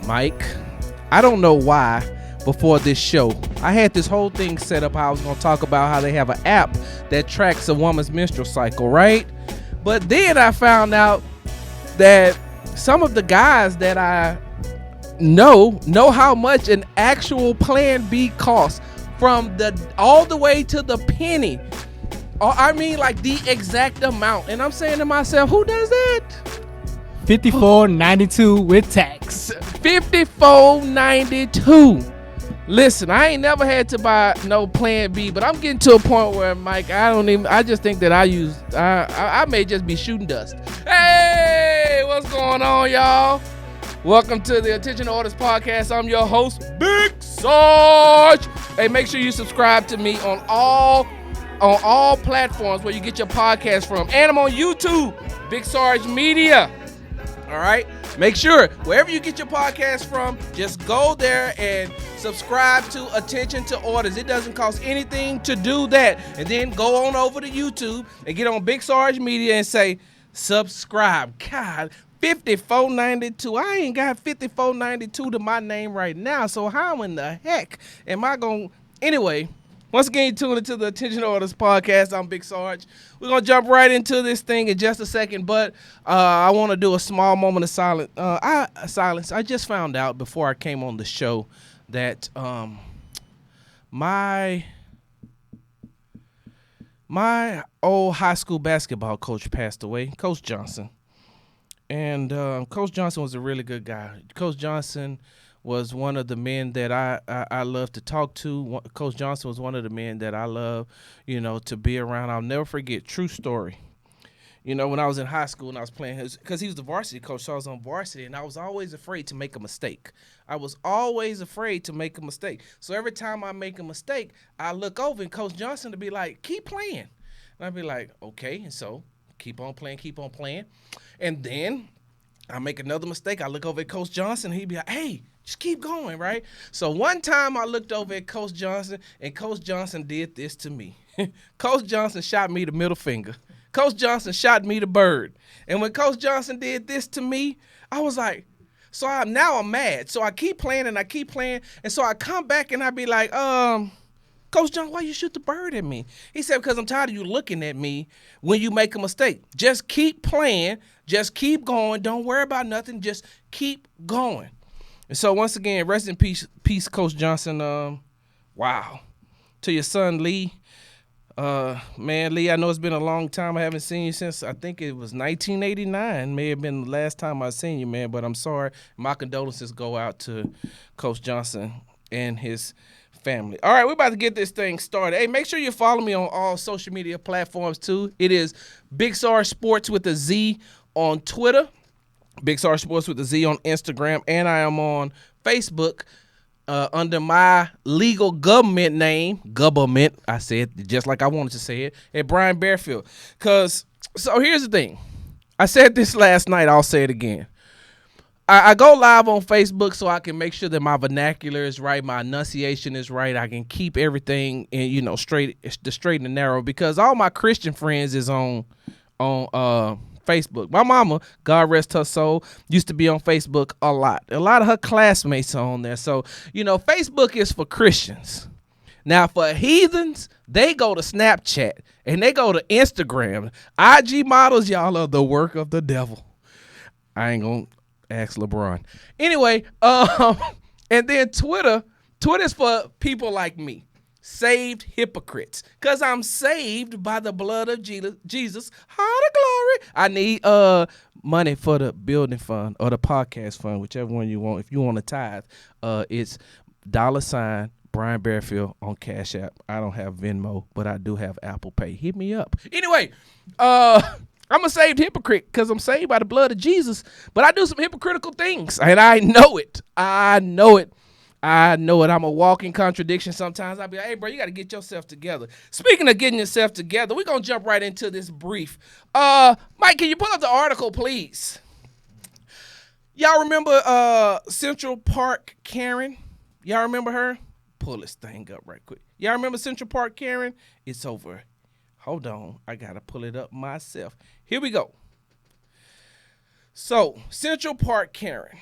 Mike, I don't know why before this show I had this whole thing set up how I was going to talk about how they have an app that tracks a woman's menstrual cycle, right? But then I found out that some of the guys that I know how much an actual Plan B costs, from the all the way to the penny. I mean, like the exact amount. And I'm saying to myself, who does that? $54.92 with tax. $54.92. Listen, I ain't never had to buy no Plan B, but I'm getting to a point where, Mike, I just think that I may just be shooting dust. Hey, what's going on, y'all? Welcome to the Attention to Orders podcast. I'm your host, Big Sarge. Hey, make sure you subscribe to me on all platforms where you get your podcast from. And I'm on YouTube, Big Sarge Media. All right? Make sure, wherever you get your podcast from, just go there and subscribe to Attention to Orders. It doesn't cost anything to do that. And then go on over to YouTube and get on Big Sarge Media and say, subscribe. God, $54.92. I ain't got $54.92 to my name right now. So how in the heck am I going to... Anyway, once again, tune into the Attention to Orders podcast. I'm Big Sarge. We're going to jump right into this thing in just a second, but I want to do a small moment of silence. I just found out before I came on the show that my old high school basketball coach passed away, Coach Johnson. And Coach Johnson was a really good guy. Coach Johnson was one of the men that I love to talk to. Coach Johnson was one of the men that I love, to be around. I'll never forget, true story. When I was in high school and I was playing because he was the varsity coach, so I was on varsity, and I was always afraid to make a mistake. So every time I make a mistake, I look over and Coach Johnson to be like, keep playing. And I'd be like, okay. And so keep on playing. And then I make another mistake. I look over at Coach Johnson. He'd be like, hey, just keep going, right? So one time I looked over at Coach Johnson, and Coach Johnson did this to me. Coach Johnson shot me the middle finger. Coach Johnson shot me the bird. And when Coach Johnson did this to me, I was like, now I'm mad. So I keep playing. And so I come back and I be like, Coach Johnson, why you shoot the bird at me? He said, because I'm tired of you looking at me when you make a mistake. Just keep playing. Just keep going. Don't worry about nothing. Just keep going. And so once again, rest in peace, Coach Johnson. Wow. To your son, Lee. Man, Lee, I know it's been a long time. I haven't seen you since, I think it was 1989. May have been the last time I seen you, man. But I'm sorry. My condolences go out to Coach Johnson and his family. All right, we're about to get this thing started. Hey, make sure you follow me on all social media platforms too. It is Big Sarge Sports with a Z on Twitter, Big Sarge Sports with a Z on Instagram, and I am on Facebook under my legal government name, I said just like I wanted to say it, at Brian Bearfield. So here's the thing. I said this last night, I'll say it again. I go live on Facebook so I can make sure that my vernacular is right, my enunciation is right. I can keep everything in, straight and narrow, because all my Christian friends is on Facebook. My mama, God rest her soul, used to be on Facebook a lot. A lot of her classmates are on there. So, Facebook is for Christians. Now, for heathens, they go to Snapchat and they go to Instagram. IG models, y'all are the work of the devil. I ain't gonna ask LeBron. Anyway, and then Twitter's for people like me, saved hypocrites, because I'm saved by the blood of Jesus. Glory. I need money for the building fund or the podcast fund, whichever one you want. If you want to tithe, it's $ Brian Bearfield on Cash App. I don't have Venmo, but I do have Apple Pay. Hit me up. Anyway, I'm a saved hypocrite because I'm saved by the blood of Jesus, but I do some hypocritical things, and I know it. I'm a walking contradiction sometimes. I'll be like, hey, bro, you got to get yourself together. Speaking of getting yourself together, we're going to jump right into this brief. Mike, can you pull up the article, please? Y'all remember Central Park Karen? Y'all remember her? Pull this thing up right quick. Y'all remember Central Park Karen? It's over. Hold on. I got to pull it up myself. Here we go. So, Central Park Karen.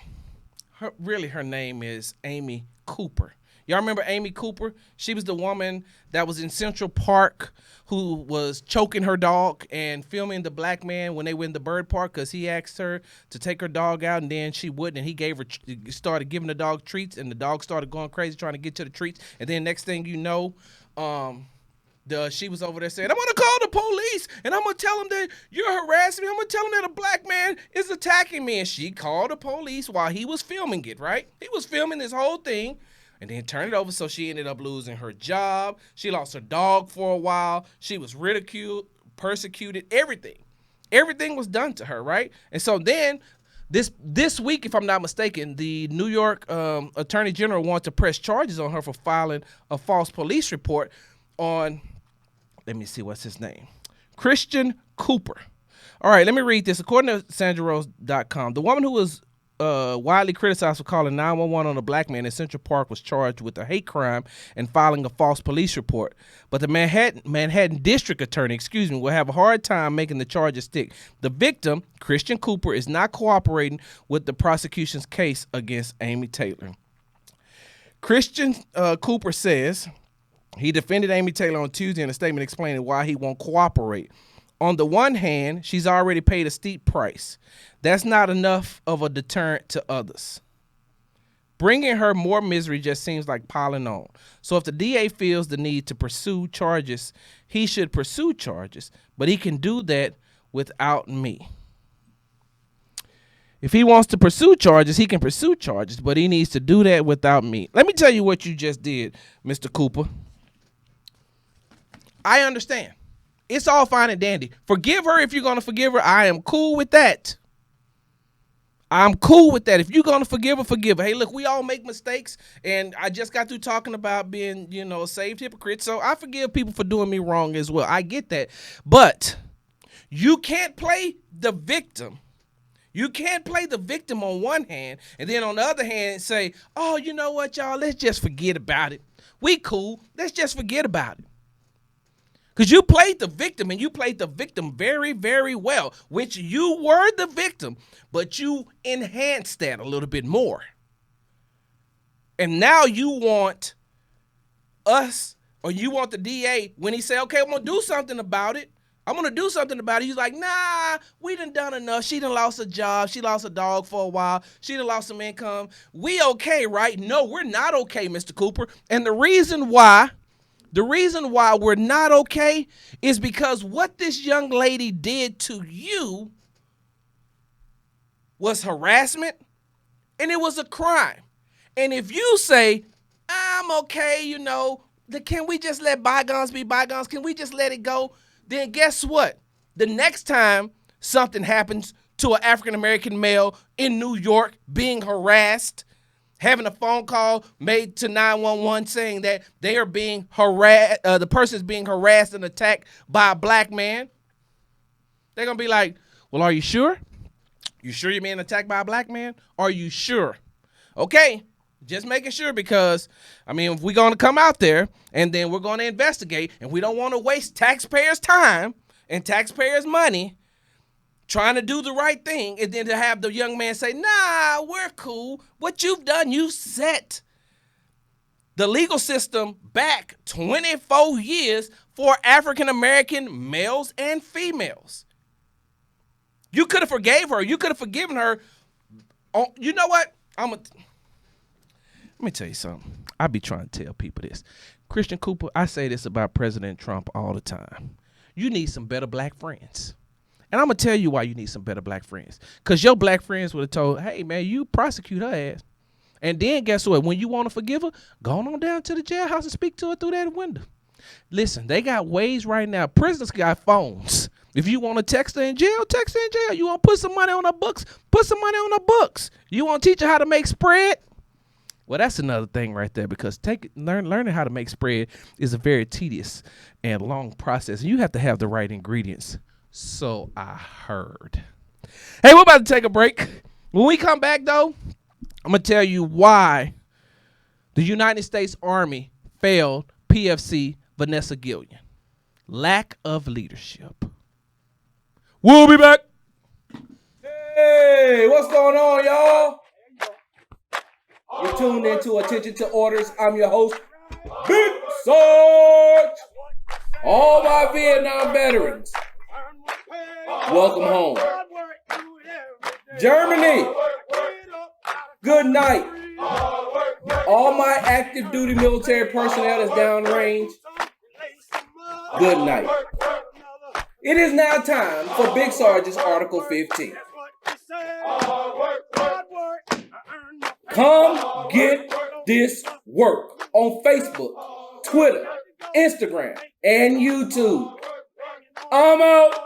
her name is Amy Cooper. Y'all remember Amy Cooper? She was the woman that was in Central Park who was choking her dog and filming the black man when they went in the bird park because he asked her to take her dog out, and then she wouldn't, and he started giving the dog treats, and the dog started going crazy trying to get to the treats, and then next thing you know, she was over there saying, I'm going to call the police, and I'm going to tell them that you're harassing me. I'm going to tell them that a black man is attacking me. And she called the police while he was filming it, right? He was filming this whole thing and then turned it over, so she ended up losing her job. She lost her dog for a while. She was ridiculed, persecuted, everything. Everything was done to her, right? And so then this week, if I'm not mistaken, the New York Attorney General wanted to press charges on her for filing a false police report on, let me see, what's his name? Christian Cooper. All right, let me read this. According to SandraRose.com, the woman who was widely criticized for calling 911 on a black man in Central Park was charged with a hate crime and filing a false police report. But the Manhattan District Attorney, will have a hard time making the charges stick. The victim, Christian Cooper, is not cooperating with the prosecution's case against Amy Taylor. Christian Cooper says he defended Amy Taylor on Tuesday in a statement explaining why he won't cooperate. On the one hand, she's already paid a steep price. That's not enough of a deterrent to others. Bringing her more misery just seems like piling on. So if the DA feels the need to pursue charges, he should pursue charges, but he can do that without me. If he wants to pursue charges, he can pursue charges, but he needs to do that without me. Let me tell you what you just did, Mr. Cooper. I understand. It's all fine and dandy. Forgive her if you're going to forgive her. I am cool with that. I'm cool with that. If you're going to forgive her, forgive her. Hey, look, we all make mistakes, and I just got through talking about being, a saved hypocrite, so I forgive people for doing me wrong as well. I get that. But you can't play the victim. You can't play the victim on one hand, and then on the other hand say, oh, you know what, y'all, let's just forget about it. We cool. Let's just forget about it. Because you played the victim, and you played the victim very, very well, which you were the victim, but you enhanced that a little bit more. And now you want us, or you want the DA, when he say, okay, I'm going to do something about it. I'm going to do something about it. He's like, nah, we done enough. She done lost a job. She lost a dog for a while. She done lost some income. We okay, right? No, we're not okay, Mr. Cooper. And the reason why we're not okay is because what this young lady did to you was harassment, and it was a crime. And if you say, I'm okay, can we just let bygones be bygones? Can we just let it go? Then guess what? The next time something happens to an African-American male in New York being harassed, having a phone call made to 911 saying that they are being harassed, the person's being harassed and attacked by a black man, they're going to be like, well, are you sure? You sure you're being attacked by a black man? Are you sure? Okay, just making sure, because, if we're going to come out there and then we're going to investigate, and we don't want to waste taxpayers' time and taxpayers' money trying to do the right thing, and then to have the young man say, nah, we're cool. What you've done, you set the legal system back 24 years for African-American males and females. You could have forgave her. You could have forgiven her. Oh, you know what? Let me tell you something. I be trying to tell people this. Christian Cooper, I say this about President Trump all the time. You need some better black friends. And I'm going to tell you why you need some better black friends. Because your black friends would have told, hey, man, you prosecute her ass. And then guess what? When you want to forgive her, go on down to the jailhouse and speak to her through that window. Listen, they got ways right now. Prisoners got phones. If you want to text her in jail, text her in jail. You want to put some money on her books, put some money on her books. You want to teach her how to make spread? Well, that's another thing right there, because learning how to make spread is a very tedious and long process. And you have to have the right ingredients. So I heard. Hey, we're about to take a break. When we come back, though, I'm going to tell you why the United States Army failed PFC Vanessa Guillen. Lack of leadership. We'll be back. Hey, what's going on, y'all? You're tuned into Attention to Orders. I'm your host, Big Sarge. All my Vietnam veterans, welcome home. Germany, good night. All my active duty military personnel is downrange, good night. It is now time for Big Sarge's Article 15. Come get this work on Facebook, Twitter, Instagram, and YouTube. I'm out.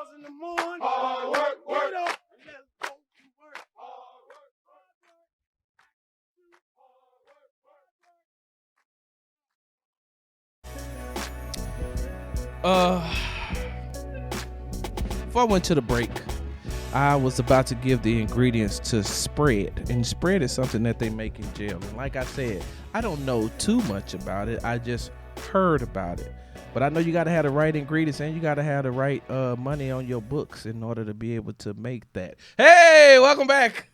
Before I went to the break, I was about to give the ingredients to spread, and spread is something that they make in jail. And like I said, I don't know too much about it. I just heard about it, but I know you got to have the right ingredients and you got to have the right money on your books in order to be able to make that. Hey, welcome back.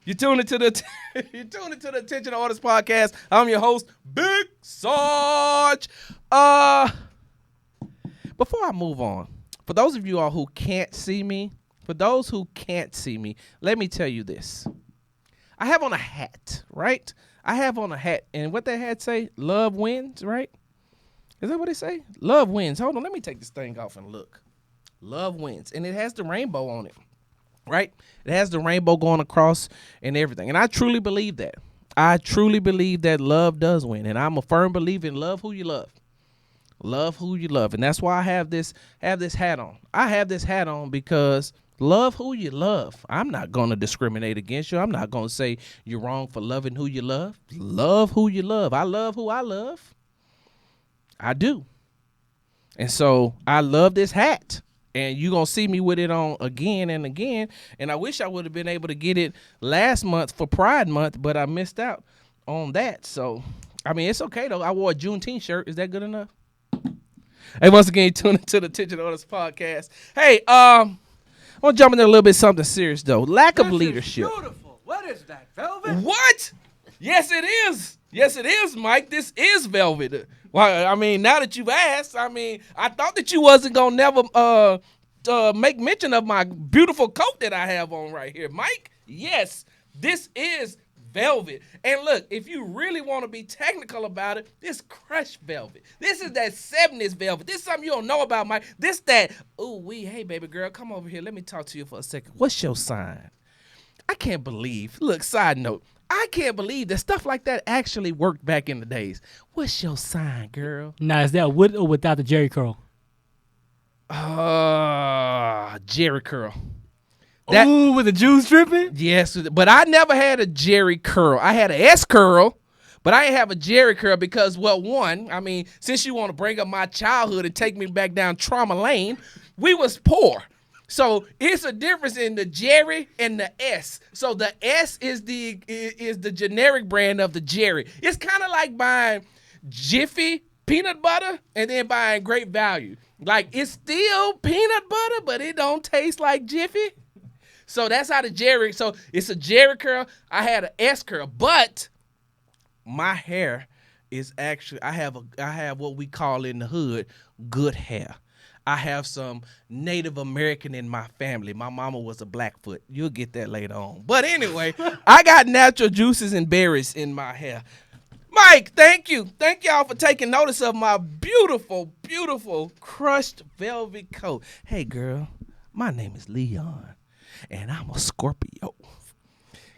You're tuned into the Attention to Orders podcast. I'm your host, Big Sarge. Before I move on, for those of you all who can't see me, let me tell you this. I have on a hat, right? And what that hat say? Love wins, right? Is that what it say? Love wins. Hold on, let me take this thing off and look. Love wins. And it has the rainbow on it, right? It has the rainbow going across and everything. And I truly believe that. I truly believe that love does win. And I'm a firm believer in love who you love. Love who you love. And that's why I have this hat on. I have this hat on because love who you love. I'm not going to discriminate against you. I'm not going to say you're wrong for loving who you love. Love who you love. I love who I love. I do. And so I love this hat. And you're going to see me with it on again and again. And I wish I would have been able to get it last month for Pride Month, but I missed out on that. So, I mean, it's okay, though. I wore a Juneteenth shirt. Is that good enough? Hey, once again, tune into the Attention to Orders podcast. Hey, I want to jump into a little bit something serious, though. Lack of leadership. Beautiful. What is that, velvet? What? Yes, it is. Yes, it is, Mike. This is velvet. Well, I mean, now that you've asked, I mean, I thought that you wasn't going to never make mention of my beautiful coat that I have on right here. Mike, yes, this is velvet. And look, if you really want to be technical about it, this crushed velvet. This is that 70s velvet. This is something you don't know about, Mike. This that, hey, baby girl, come over here. Let me talk to you for a second. What's your sign? I can't believe, look, side note, I can't believe that stuff like that actually worked back in the days. What's your sign, girl? Now, is that with or without the Jerry curl? Jerry curl. Ooh, with the juice dripping? Yes, but I never had a Jerry curl. I had an S curl, but I didn't have a Jerry curl because, well, one, I mean, since you want to bring up my childhood and take me back down trauma lane, we was poor. So it's a difference in the Jerry and the S. So the S is the generic brand of the Jerry. It's kind of like buying Jiffy peanut butter and then buying Great Value. Like, it's still peanut butter, but it don't taste like Jiffy. So that's how the Jerry, so it's a Jerry curl. I had an S curl, but my hair is actually, I have what we call in the hood, good hair. I have some Native American in my family. My mama was a Blackfoot. You'll get that later on. But anyway, I got natural juices and berries in my hair. Mike, thank you. Thank y'all for taking notice of my beautiful, beautiful crushed velvet coat. Hey, girl, my name is Leon. And I'm a Scorpio.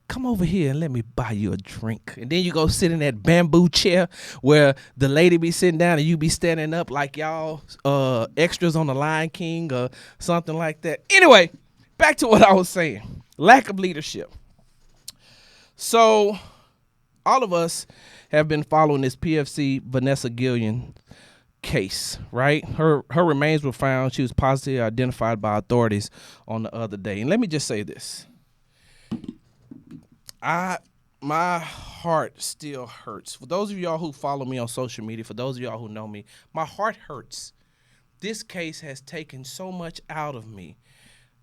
Come over here and let me buy you a drink. And then you go sit in that bamboo chair where the lady be sitting down and you be standing up like y'all extras on the Lion King or something like that. Anyway, back to what I was saying. Lack of leadership. So all of us have been following this PFC Vanessa Guillen case, right? Her remains were found. She was positively identified by authorities on the other day. And let me just say this. My heart still hurts. For those of y'all who follow me on social media, for those of y'all who know me, my heart hurts. This case has taken so much out of me.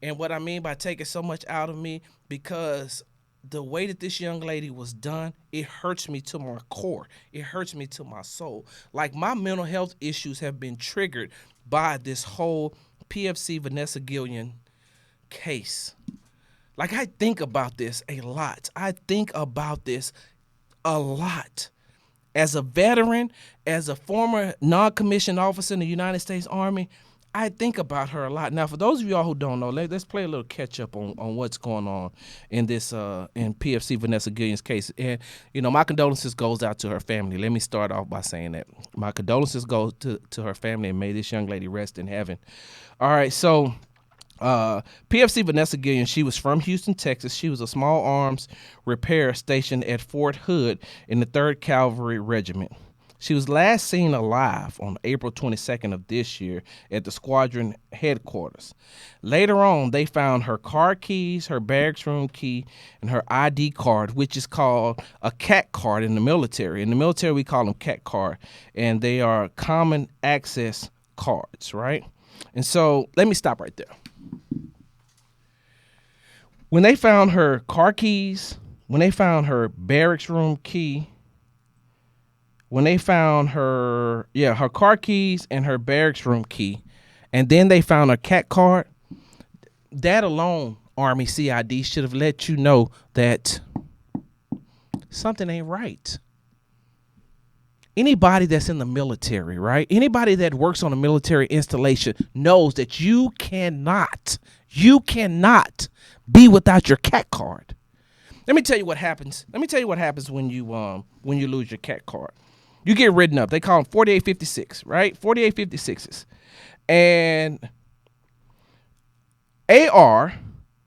And what I mean by taking so much out of me, because the way that this young lady was done, it hurts me to my core. It hurts me to my soul. Like, my mental health issues have been triggered by this whole PFC Vanessa Guillen case. Like, I think about this a lot. I think about this a lot. As a veteran, as a former non-commissioned officer in the United States Army, I think about her a lot. Now, for those of y'all who don't know, let's play a little catch up on what's going on in this in PFC Vanessa Guillen's case. And my condolences goes out to her family. Let me start off by saying that my condolences go to her family, and may this young lady rest in heaven. All right, so PFC Vanessa Guillen, she was from Houston, Texas. She was a small arms repair stationed at Fort Hood in the 3rd Cavalry Regiment. She was last seen alive on April 22nd of this year at the squadron headquarters. Later on, they found her car keys, her barracks room key, and her ID card, which is called a CAT card in the military. In the military, we call them CAT card, and they are common access cards, right? And so let me stop right there. When they found her car keys, when they found her barracks room key, when they found her car keys and her barracks room key, and then they found her CAT card, that alone, Army CID, should have let you know that something ain't right. Anybody that's in the military, right? Anybody that works on a military installation knows that you cannot be without your CAT card. Let me tell you what happens. When you lose your CAT card. You get written up. They call them 4856, right? 4856s. And AR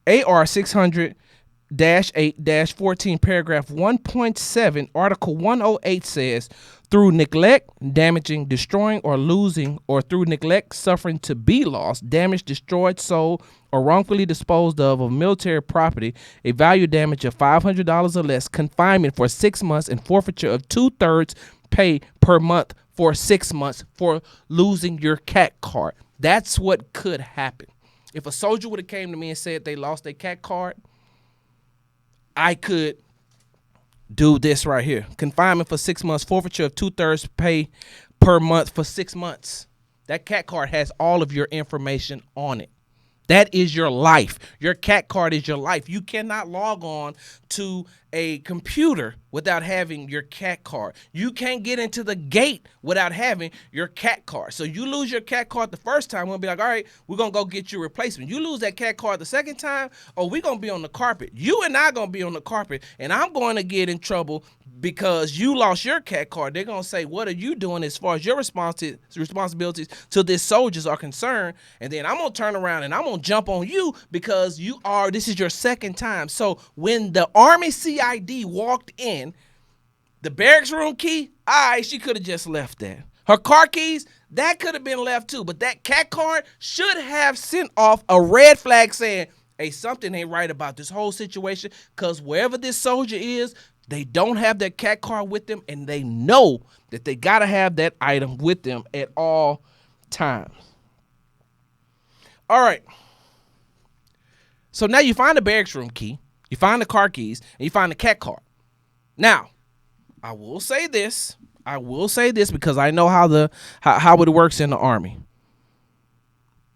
600-8-14, paragraph 1.7, article 108 says, through neglect, damaging, destroying, or losing, or through neglect, suffering to be lost, damaged, destroyed, sold, or wrongfully disposed of military property, a value damage of $500 or less, confinement for 6 months, and forfeiture of 2/3 pay per month for 6 months for losing your CAT card. That's what could happen. If a soldier would have came to me and said they lost their CAT card, I could do this right here. Confinement for 6 months, forfeiture of 2/3 pay per month for 6 months. That CAT card has all of your information on it. That is your life. Your CAT card is your life. You cannot log on to a computer without having your CAT card. You can't get into the gate without having your CAT card. So you lose your CAT card the first time, we'll be like, all right, we're going to go get you a replacement. You lose that CAT card the second time, we're going to be on the carpet. You and I going to be on the carpet, and I'm going to get in trouble because you lost your CAT card. They're going to say, what are you doing as far as your responsibilities to this soldiers are concerned? And then I'm going to turn around and I'm going to jump on you because this is your second time. So when the Army CID walked in, the barracks room key, she could have just left that. Her car keys, that could have been left too. But that CAT card should have sent off a red flag saying, hey, something ain't right about this whole situation, because wherever this soldier is, they don't have that CAT card with them, and they know that they got to have that item with them at all times. All right. So now you find the barracks room key, you find the car keys, and you find the CAT card. Now, I will say this because I know how it works in the Army.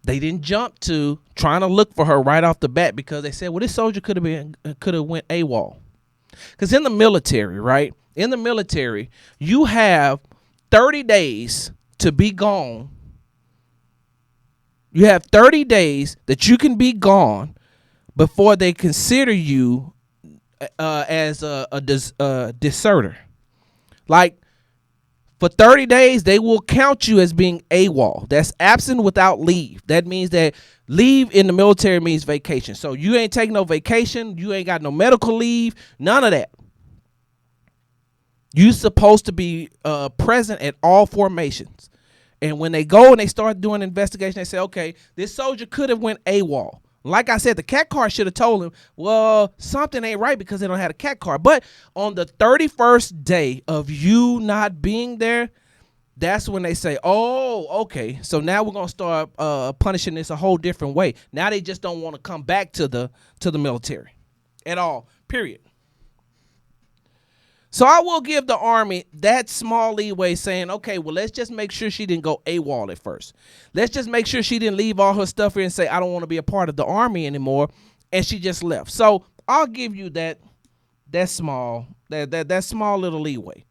They didn't jump to trying to look for her right off the bat because they said, well, this soldier could have went AWOL. Because in the military, right? In the military, you have 30 days to be gone. You have 30 days that you can be gone before they consider you as a deserter. Like, for 30 days, they will count you as being AWOL. That's absent without leave. That means that leave in the military means vacation. So you ain't taking no vacation. You ain't got no medical leave. None of that. You supposed to be present at all formations. And when they go and they start doing an investigation, they say, okay, this soldier could have went AWOL. Like I said, the CAT card should have told him, well, something ain't right because they don't have a CAT card. But on the 31st day of you not being there, that's when they say, oh, okay, so now we're going to start punishing this a whole different way. Now they just don't want to come back to the military at all Period. So I will give the Army that small leeway saying, okay, well, let's just make sure she didn't go AWOL at first. Let's just make sure she didn't leave all her stuff here and say, I don't want to be a part of the Army anymore, and she just left. So I'll give you that small little leeway.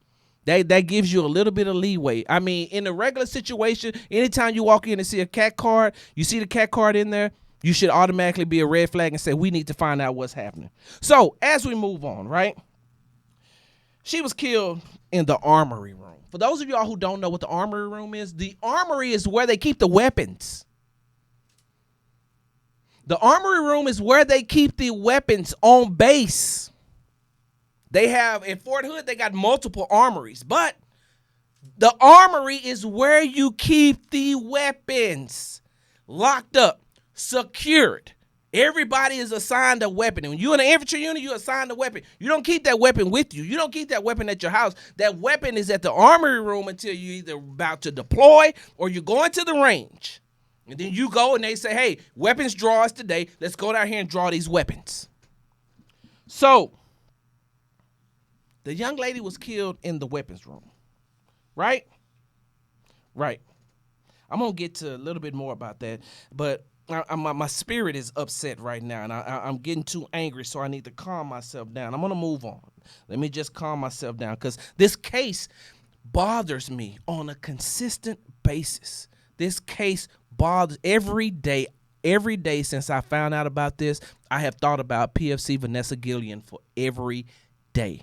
That gives you a little bit of leeway. I mean, in a regular situation, anytime you walk in and see a cat card, you see the cat card in there, you should automatically be a red flag and say, we need to find out what's happening. So as we move on, right? She was killed in the armory room. For those of y'all who don't know what the armory room is, the armory is where they keep the weapons. The armory room is where they keep the weapons on base. They have, in Fort Hood, they got multiple armories, but the armory is where you keep the weapons locked up, secured. Everybody is assigned a weapon. And when you're in an infantry unit, you're assigned a weapon. You don't keep that weapon with you. You don't keep that weapon at your house. That weapon is at the armory room until you're either about to deploy or you're going to the range. And then you go and they say, hey, weapons drawers today. Let's go down here and draw these weapons. So the young lady was killed in the weapons room, right? Right. I'm going to get to a little bit more about that, but my spirit is upset right now, and I'm getting too angry, so I need to calm myself down. I'm going to move on. Let me just calm myself down, because this case bothers me on a consistent basis. This case bothers every day. Every day since I found out about this, I have thought about PFC Vanessa Guillen for every day.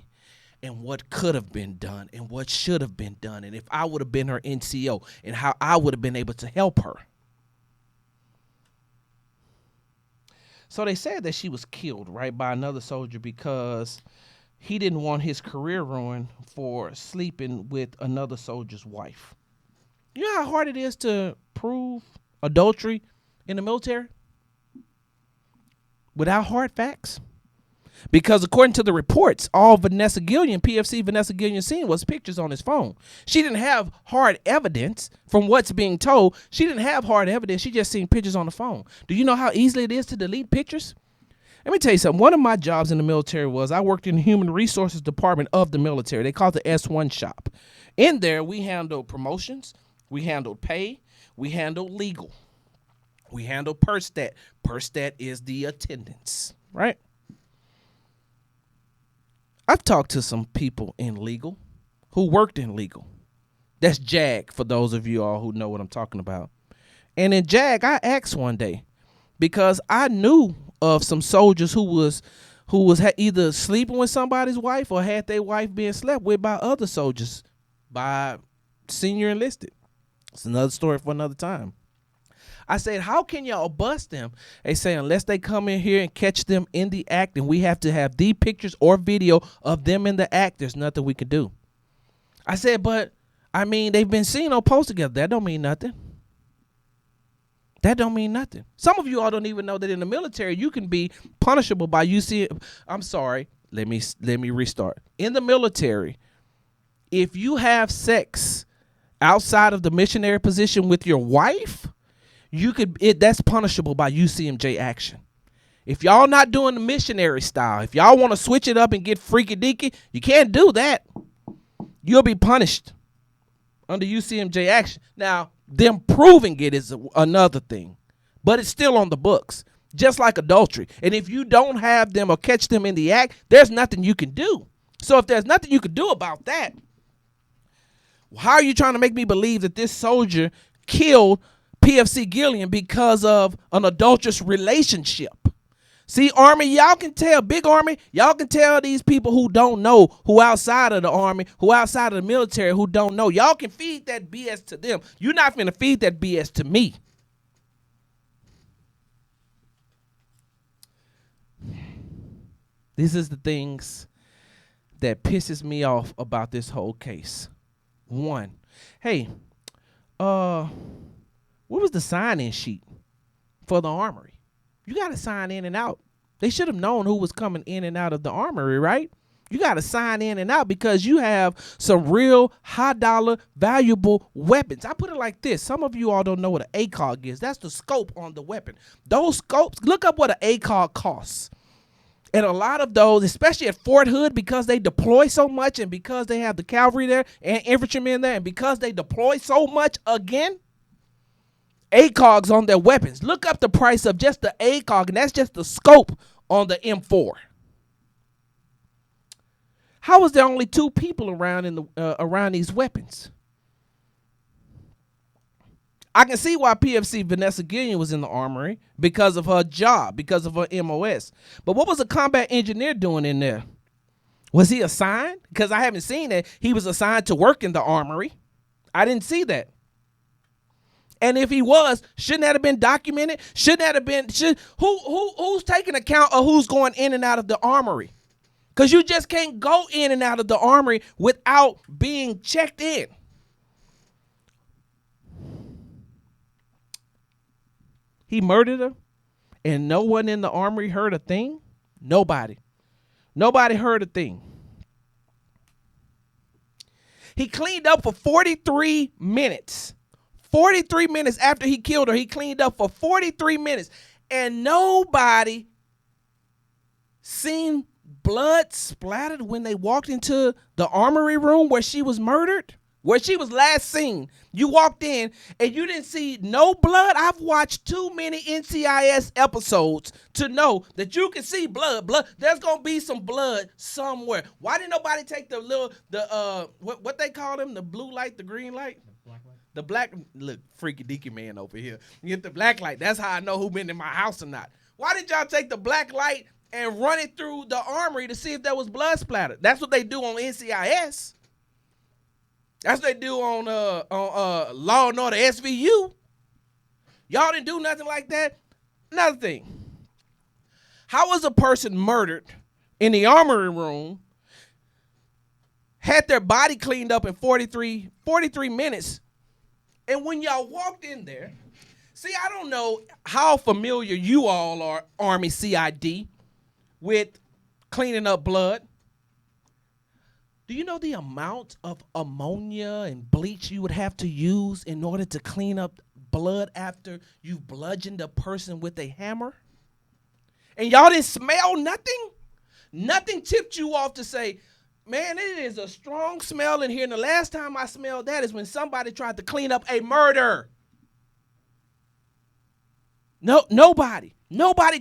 And what could have been done and what should have been done. And if I would have been her NCO and how I would have been able to help her. So they said that she was killed, right, by another soldier because he didn't want his career ruined for sleeping with another soldier's wife. You know how hard it is to prove adultery in the military? Without hard facts? Because according to the reports, all Vanessa Guillen, PFC Vanessa Guillen seen was pictures on his phone. She didn't have hard evidence from what's being told. She didn't have hard evidence. She just seen pictures on the phone. Do you know how easily it is to delete pictures? Let me tell you something. One of my jobs in the military was I worked in the human resources department of the military. They call it the S1 shop. In there, we handled promotions. We handled pay. We handled legal. We handled PERSTAT. PERSTAT is the attendance, right? I've talked to some people in legal who worked in legal. That's JAG, for those of you all who know what I'm talking about. And in JAG, I asked one day because I knew of some soldiers who was either sleeping with somebody's wife or had their wife being slept with by other soldiers, by senior enlisted. It's another story for another time. I said, how can y'all bust them? They say, unless they come in here and catch them in the act, and we have to have the pictures or video of them in the act, there's nothing we can do. I said, but, I mean, they've been seen on post together. That don't mean nothing. That don't mean nothing. Some of you all don't even know that in the military, you can be punishable by I'm sorry, let me restart. In the military, if you have sex outside of the missionary position with your wife, that's punishable by UCMJ action. If y'all not doing the missionary style, if y'all want to switch it up and get freaky deaky, you can't do that. You'll be punished under UCMJ action. Now, them proving it is another thing, but it's still on the books, just like adultery. And if you don't have them or catch them in the act, there's nothing you can do. So if there's nothing you can do about that, how are you trying to make me believe that this soldier killed PFC Guillen because of an adulterous relationship? See, Army, y'all can tell, big Army, y'all can tell these people who don't know, who outside of the Army, who outside of the military, who don't know. Y'all can feed that BS to them. You're not finna feed that BS to me. This is the things that pisses me off about this whole case. One, hey, what was the sign-in sheet for the armory? You got to sign in and out. They should have known who was coming in and out of the armory, right? You got to sign in and out because you have some real high-dollar, valuable weapons. I put it like this. Some of you all don't know what an ACOG is. That's the scope on the weapon. Those scopes, look up what an ACOG costs. And a lot of those, especially at Fort Hood, because they deploy so much and because they have the cavalry there and infantrymen there and because they deploy so much again, ACOGs on their weapons. Look up the price of just the ACOG, and that's just the scope on the M4. How was there only 2 people around around these weapons? I can see why PFC Vanessa Guillen was in the armory because of her job, because of her MOS. But what was a combat engineer doing in there? Was he assigned? Because I haven't seen that he was assigned to work in the armory. I didn't see that. And if he was, shouldn't that have been documented? Shouldn't that have been? Who's taking account of who's going in and out of the armory? Because you just can't go in and out of the armory without being checked in. He murdered her, and no one in the armory heard a thing? Nobody. Nobody heard a thing. He cleaned up for 43 minutes. 43 minutes after he killed her, he cleaned up for 43 minutes. And nobody seen blood splattered when they walked into the armory room where she was murdered, where she was last seen. You walked in and you didn't see no blood. I've watched too many NCIS episodes to know that you can see blood. There's gonna be some blood somewhere. Why didn't nobody take what they call them? The blue light, the green light? The black, look, freaky deaky man over here. You get the black light. That's how I know who been in my house or not. Why did y'all take the black light and run it through the armory to see if there was blood splattered? That's what they do on NCIS. That's what they do on Law and Order SVU. Y'all didn't do nothing like that. Another thing. How was a person murdered in the armory room, had their body cleaned up in 43 minutes, and when y'all walked in there, see, I don't know how familiar you all are, Army CID, with cleaning up blood. Do you know the amount of ammonia and bleach you would have to use in order to clean up blood after you've bludgeoned a person with a hammer? And y'all didn't smell nothing? Nothing tipped you off to say, man, it is a strong smell in here. And the last time I smelled that is when somebody tried to clean up a murder. No, nobody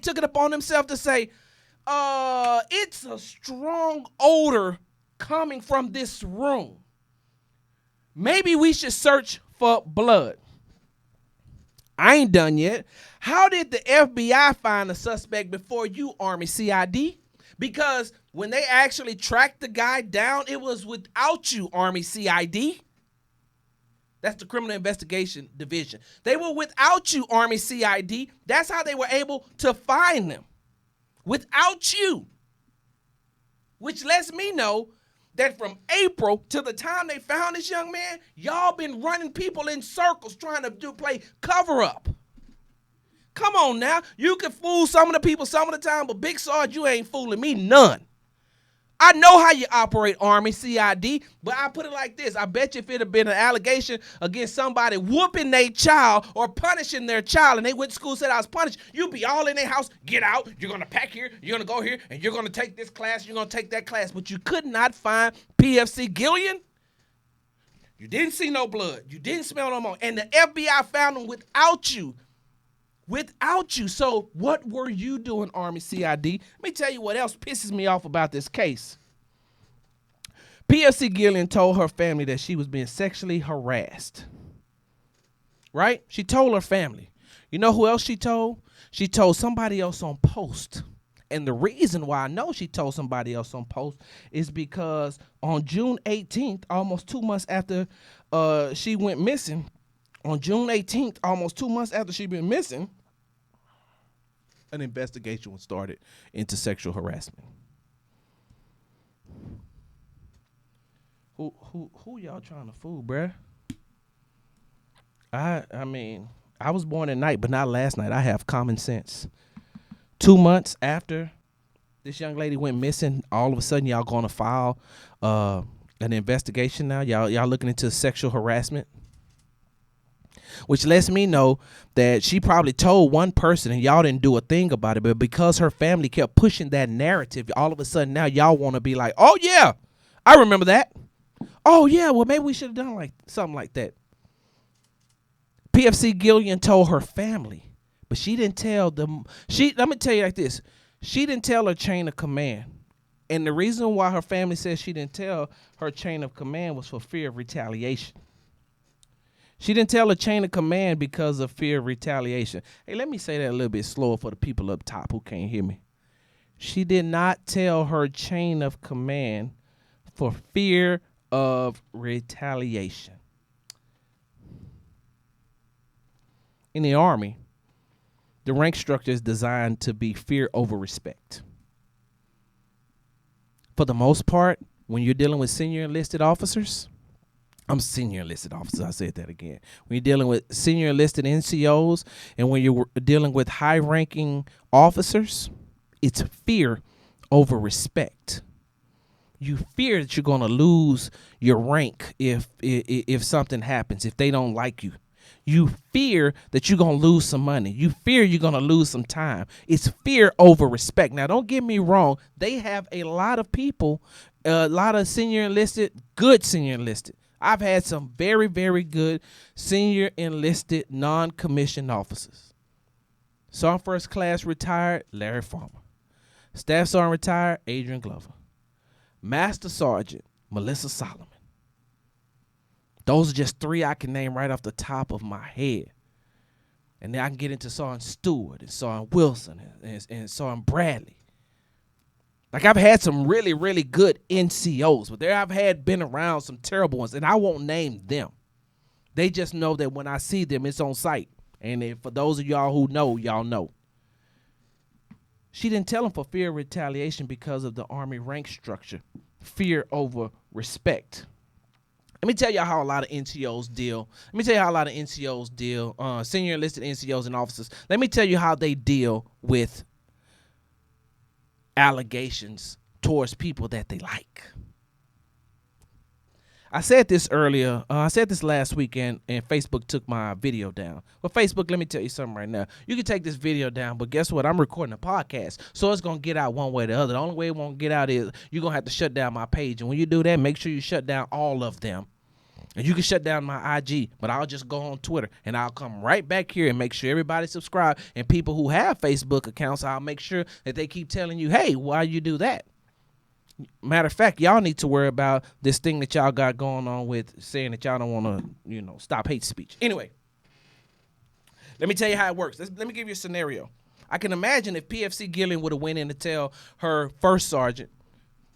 took it upon themselves to say, it's a strong odor coming from this room. Maybe we should search for blood. I ain't done yet. How did the FBI find a suspect before you, Army CID? Because when they actually tracked the guy down, it was without you, Army CID. That's the Criminal Investigation Division. They were without you, Army CID. That's how they were able to find them. Without you. Which lets me know that from April to the time they found this young man, y'all been running people in circles trying to play cover up. Come on now. You can fool some of the people some of the time, but Big Sarge, you ain't fooling me none. I know how you operate, Army CID, but I put it like this. I bet you if it had been an allegation against somebody whooping their child or punishing their child and they went to school and said I was punished, you'd be all in their house, get out, you're going to pack here, you're going to go here, and you're going to take this class, you're going to take that class. But you could not find PFC Guillen. You didn't see no blood. You didn't smell no more. And the FBI found him without you. Without you. So what were you doing, Army CID? Let me tell you what else pisses me off about this case. PFC Guillen told her family that she was being sexually harassed. Right? She told her family. You know who else she told? She told somebody else on post. And the reason why I know she told somebody else on post is because on June 18th, almost 2 months after she went missing, on June 18th, almost 2 months after she'd been missing, an investigation was started into sexual harassment. Who y'all trying to fool, bruh? I mean, I was born at night, but not last night. I have common sense. 2 months after this young lady went missing, all of a sudden y'all going to file an investigation now? Y'all looking into sexual harassment? which lets me know that she probably told one person and y'all didn't do a thing about it. But because her family kept pushing that narrative, all of a sudden now y'all want to be like, oh, yeah, I remember that. Oh, yeah, well, maybe we should have done like something like that. PFC Guillen told her family, but she didn't tell them. Let me tell you like this. She didn't tell her chain of command. And the reason why her family says she didn't tell her chain of command was for fear of retaliation. She didn't tell her chain of command because of fear of retaliation. Hey, let me say that a little bit slower for the people up top who can't hear me. She did not tell her chain of command for fear of retaliation. In the Army, the rank structure is designed to be fear over respect. For the most part, when you're dealing with senior enlisted officers, I said that again. When you're dealing with senior enlisted NCOs and when you're dealing with high-ranking officers, it's fear over respect. You fear that you're going to lose your rank if something happens, if they don't like you. You fear that you're going to lose some money. You fear you're going to lose some time. It's fear over respect. Now, don't get me wrong. They have a lot of people, a lot of senior enlisted, good senior enlisted. I've had some very, very good senior enlisted non-commissioned officers. Sergeant First Class retired, Larry Farmer. Staff Sergeant retired, Adrian Glover. Master Sergeant, Melissa Solomon. Those are just three I can name right off the top of my head. And then I can get into Sergeant Stewart and Sergeant Wilson and Sergeant Bradley. Like, I've had some really, really good NCOs, but there I've been around some terrible ones, and I won't name them. They just know that when I see them, it's on sight. And for those of y'all who know, y'all know. She didn't tell them for fear of retaliation because of the Army rank structure. Fear over respect. Let me tell y'all how a lot of NCOs deal. Senior enlisted NCOs and officers. Let me tell you how they deal with allegations towards people that they like. I said this earlier. I said this last weekend, and Facebook took my video down. But Facebook, let me tell you something right now. You can take this video down, but guess what? I'm recording a podcast, so it's going to get out one way or the other. The only way it won't get out is you're going to have to shut down my page. And when you do that, make sure you shut down all of them. And you can shut down my IG, but I'll just go on Twitter, and I'll come right back here and make sure everybody subscribe. And people who have Facebook accounts, I'll make sure that they keep telling you, hey, why you do that? Matter of fact, y'all need to worry about this thing that y'all got going on with saying that y'all don't want to, stop hate speech. Anyway, let me tell you how it works. Let me give you a scenario. I can imagine if PFC Guillen would have went in to tell her first sergeant,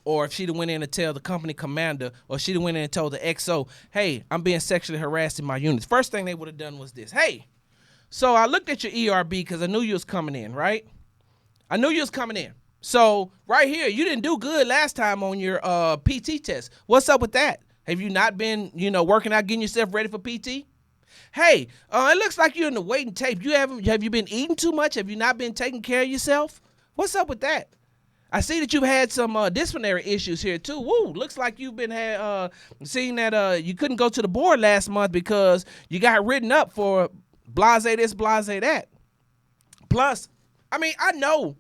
or if she'd have went in to tell the company commander, or she'd have went in and told the XO, hey, I'm being sexually harassed in my units. First thing they would have done was this. Hey, so I looked at your ERB because I knew you was coming in, right? I knew you was coming in. So right here, you didn't do good last time on your PT test. What's up with that? Have you not been, working out, getting yourself ready for PT? Hey, it looks like you're in the waiting tape. Have you been eating too much? Have you not been taking care of yourself? What's up with that? I see that you've had some disciplinary issues here too. Woo, looks like you've been seeing that you couldn't go to the board last month because you got written up for blase this, blase that. Plus, I know,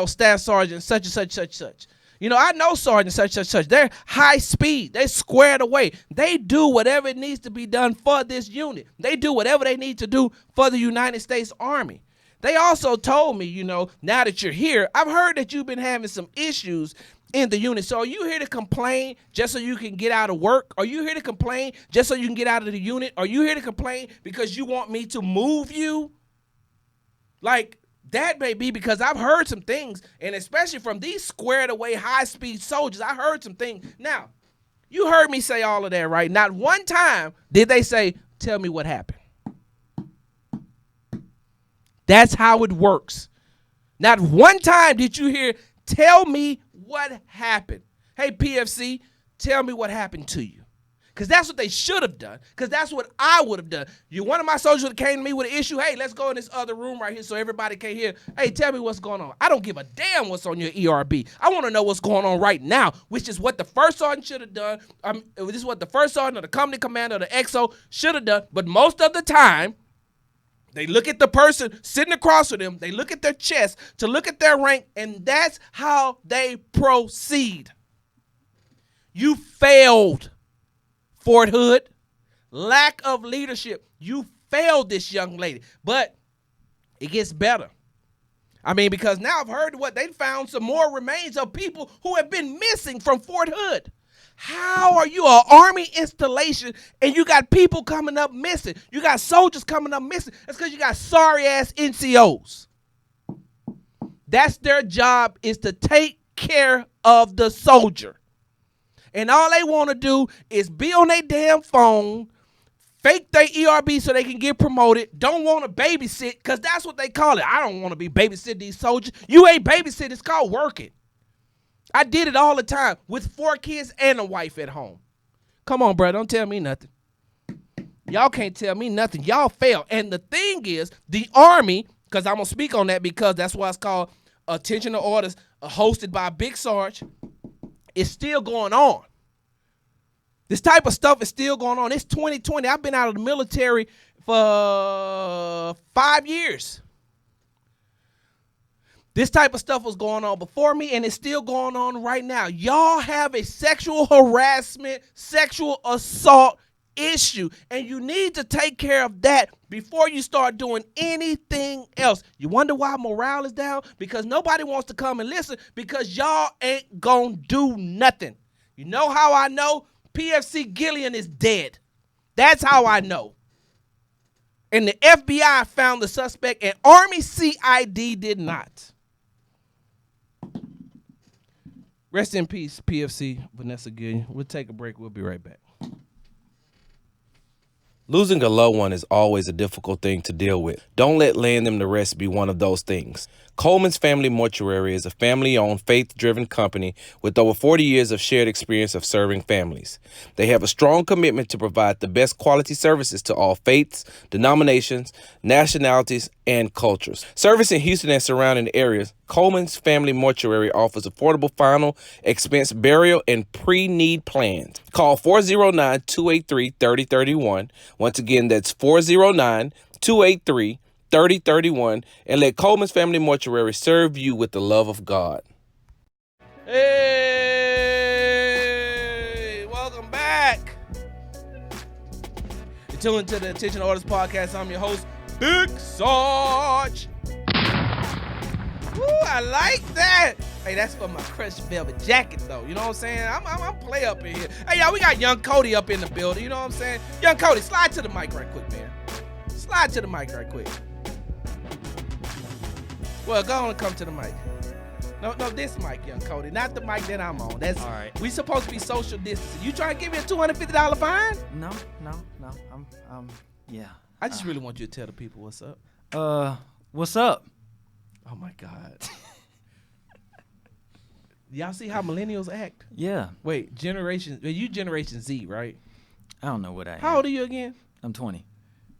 Staff Sergeant such and such, such, such. I know Sergeant such, such, such. They're high speed. They're squared away. They do whatever it needs to be done for this unit. They do whatever they need to do for the United States Army. They also told me, now that you're here, I've heard that you've been having some issues in the unit. So are you here to complain just so you can get out of work? Are you here to complain just so you can get out of the unit? Are you here to complain because you want me to move you? Like, that may be because I've heard some things, and especially from these squared away high-speed soldiers, I heard some things. Now, you heard me say all of that, right? Not one time did they say, tell me what happened. That's how it works. Not one time did you hear, tell me what happened. Hey, PFC, tell me what happened to you. Because that's what they should have done. Because that's what I would have done. One of my soldiers would have came to me with an issue. Hey, let's go in this other room right here so everybody can hear. Hey, tell me what's going on. I don't give a damn what's on your ERB. I want to know what's going on right now, which is what the first sergeant should have done. This is what the first sergeant or the company commander or the XO should have done. But most of the time, they look at the person sitting across from them. They look at their chest to look at their rank, and that's how they proceed. You failed, Fort Hood. Lack of leadership. You failed this young lady. But it gets better. I mean, because now I've heard they found some more remains of people who have been missing from Fort Hood. How are you an Army installation and you got people coming up missing? You got soldiers coming up missing. That's because you got sorry-ass NCOs. That's their job, is to take care of the soldier. And all they want to do is be on their damn phone, fake their ERB so they can get promoted, don't want to babysit, because that's what they call it. I don't want to be babysitting these soldiers. You ain't babysitting. It's called working. I did it all the time with 4 kids and a wife at home. Come on, bro. Don't tell me nothing. Y'all can't tell me nothing. Y'all fail. And the thing is, the Army, because I'm going to speak on that because that's why it's called Attention to Orders, hosted by Big Sarge, is still going on. This type of stuff is still going on. It's 2020. I've been out of the military for 5 years. This type of stuff was going on before me, and it's still going on right now. Y'all have a sexual harassment, sexual assault issue, and you need to take care of that before you start doing anything else. You wonder why morale is down? Because nobody wants to come and listen, because y'all ain't gonna do nothing. You know how I know? PFC Guillen is dead. That's how I know. And the FBI found the suspect, and Army CID did not. Rest in peace, PFC Vanessa Guillen. We'll take a break. We'll be right back. Losing a loved one is always a difficult thing to deal with. Don't let laying them to rest be one of those things. Coleman's Family Mortuary is a family-owned, faith-driven company with over 40 years of shared experience of serving families. They have a strong commitment to provide the best quality services to all faiths, denominations, nationalities, and cultures. Service in Houston and surrounding areas, Coleman's Family Mortuary offers affordable final expense burial and pre-need plans. Call 409-283-3031. Once again, that's 409-283-3031, and let Coleman's Family Mortuary serve you with the love of God. Hey, welcome back. You're tuned to the Attention Orders Podcast. I'm your host, Big Sarge. Woo, I like that. Hey, that's for my crushed velvet jacket, though. You know what I'm saying? I'm play up in here. Hey, y'all, we got Young Cody up in the building. You know what I'm saying? Young Cody, slide to the mic right quick, man. Slide to the mic right quick. Well, go on and come to the mic. No, this mic, Young Cody, not the mic that I'm on. That's all right. We supposed to be social distancing. You trying to give me a $250 fine? No. Yeah. I just really want you to tell the people what's up. What's up? Oh my God. Y'all see how millennials act? Yeah. Wait, you Generation Z, right? I don't know what I am. How old are you again? I'm 20.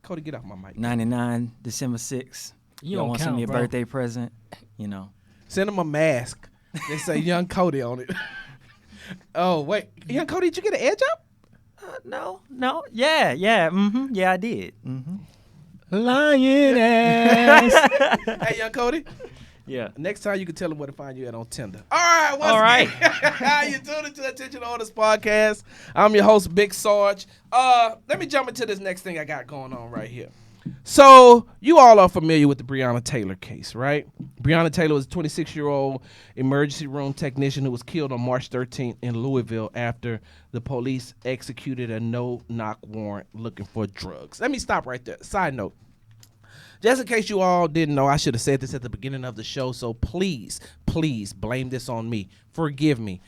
Cody, get off my mic. 99, December 6th. You don't want count, some of your bro. birthday present? You know. Send them a mask. They say Young Cody on it. Oh, wait. Young Cody, did you get an edge up? No. Yeah. Yeah, I did. Lying ass. Hey, Young Cody. Yeah. Next time you can tell them where to find you at on Tinder. All right. How you doing to the Attention Orders Podcast? I'm your host, Big Sarge. Let me jump into this next thing I got going on right here. So you all are familiar with the Breonna Taylor case, right? Breonna Taylor was a 26-year-old emergency room technician who was killed on March 13th in Louisville after the police executed a no-knock warrant looking for drugs. Let me stop right there. Side note. Just in case you all didn't know, I should have said this at the beginning of the show, so please blame this on me. Forgive me.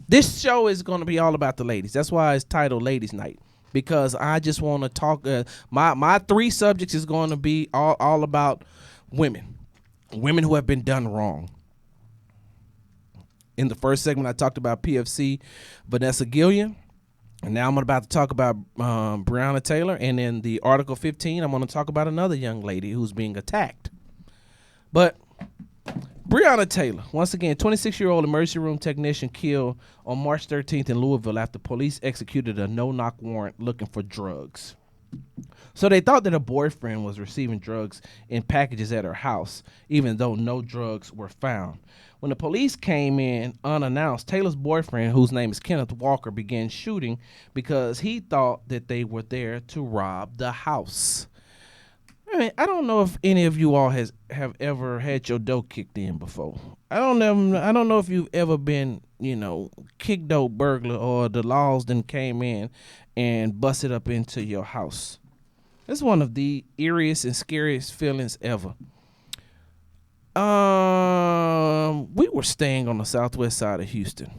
This show is going to be all about the ladies. That's why it's titled Ladies Night, because I just want to talk. My 3 subjects is going to be all about women who have been done wrong. In the first segment, I talked about PFC Vanessa Guillen. And now I'm about to talk about Breonna Taylor, and in the Article 15, I'm going to talk about another young lady who's being attacked. But Breonna Taylor, once again, 26-year-old emergency room technician killed on March 13th in Louisville after police executed a no-knock warrant looking for drugs. So they thought that her boyfriend was receiving drugs in packages at her house, even though no drugs were found. When the police came in unannounced, Taylor's boyfriend, whose name is Kenneth Walker, began shooting because he thought that they were there to rob the house. I mean, I don't know if any of you all have ever had your door kicked in before. I don't know if you've ever been, kick door burglar, or the laws then came in and busted up into your house. It's one of the eeriest and scariest feelings ever. We were staying on the southwest side of Houston,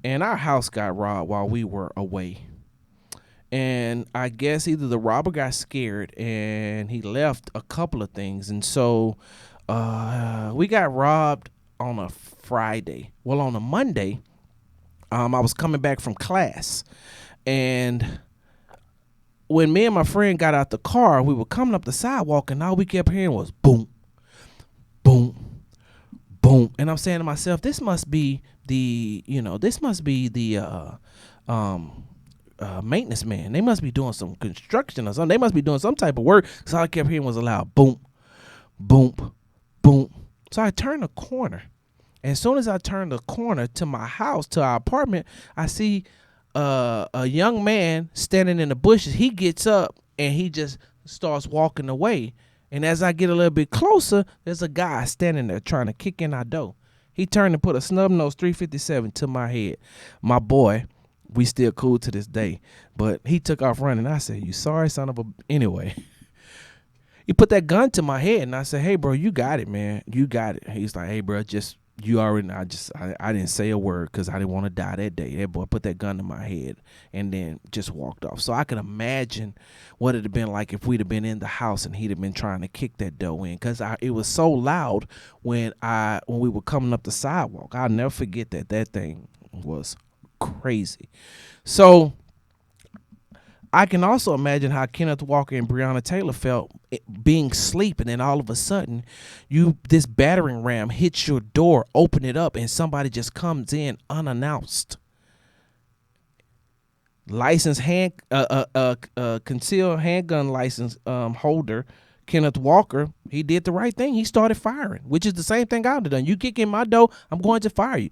and our house got robbed while we were away. And I guess either the robber got scared and he left a couple of things. And so we got robbed on a Friday. Well, on a Monday, I was coming back from class. And when me and my friend got out the car, we were coming up the sidewalk, and all we kept hearing was boom, boom, boom. And I'm saying to myself, this must be the maintenance man. They must be doing some construction or something. They must be doing some type of work, because all I kept hearing was a loud boom, boom, boom. So I turned the corner, and as soon as I turned the corner to my house, to our apartment, I see a young man standing in the bushes. He gets up and he just starts walking away. And as I get a little bit closer, there's a guy standing there trying to kick in our door. He turned and put a snub nose 357 to my head. My boy, we still cool to this day, but he took off running. I said, "You sorry son of a..." Anyway, he put that gun to my head, and I said, "Hey bro, you got it, man. You got it." He's like, "Hey bro, you already know." I didn't say a word because I didn't want to die that day. That boy put that gun to my head and then just walked off. So I can imagine what it'd have been like if we'd have been in the house and he'd have been trying to kick that door in, because it was so loud when we were coming up the sidewalk. I'll never forget that thing was crazy. So I can also imagine how Kenneth Walker and Breonna Taylor felt being asleep, and then all of a sudden this battering ram hits your door, open it up, and somebody just comes in unannounced. Licensed concealed handgun license holder Kenneth Walker, he did the right thing. He started firing, which is the same thing I would have done. You kick in my door, I'm going to fire you.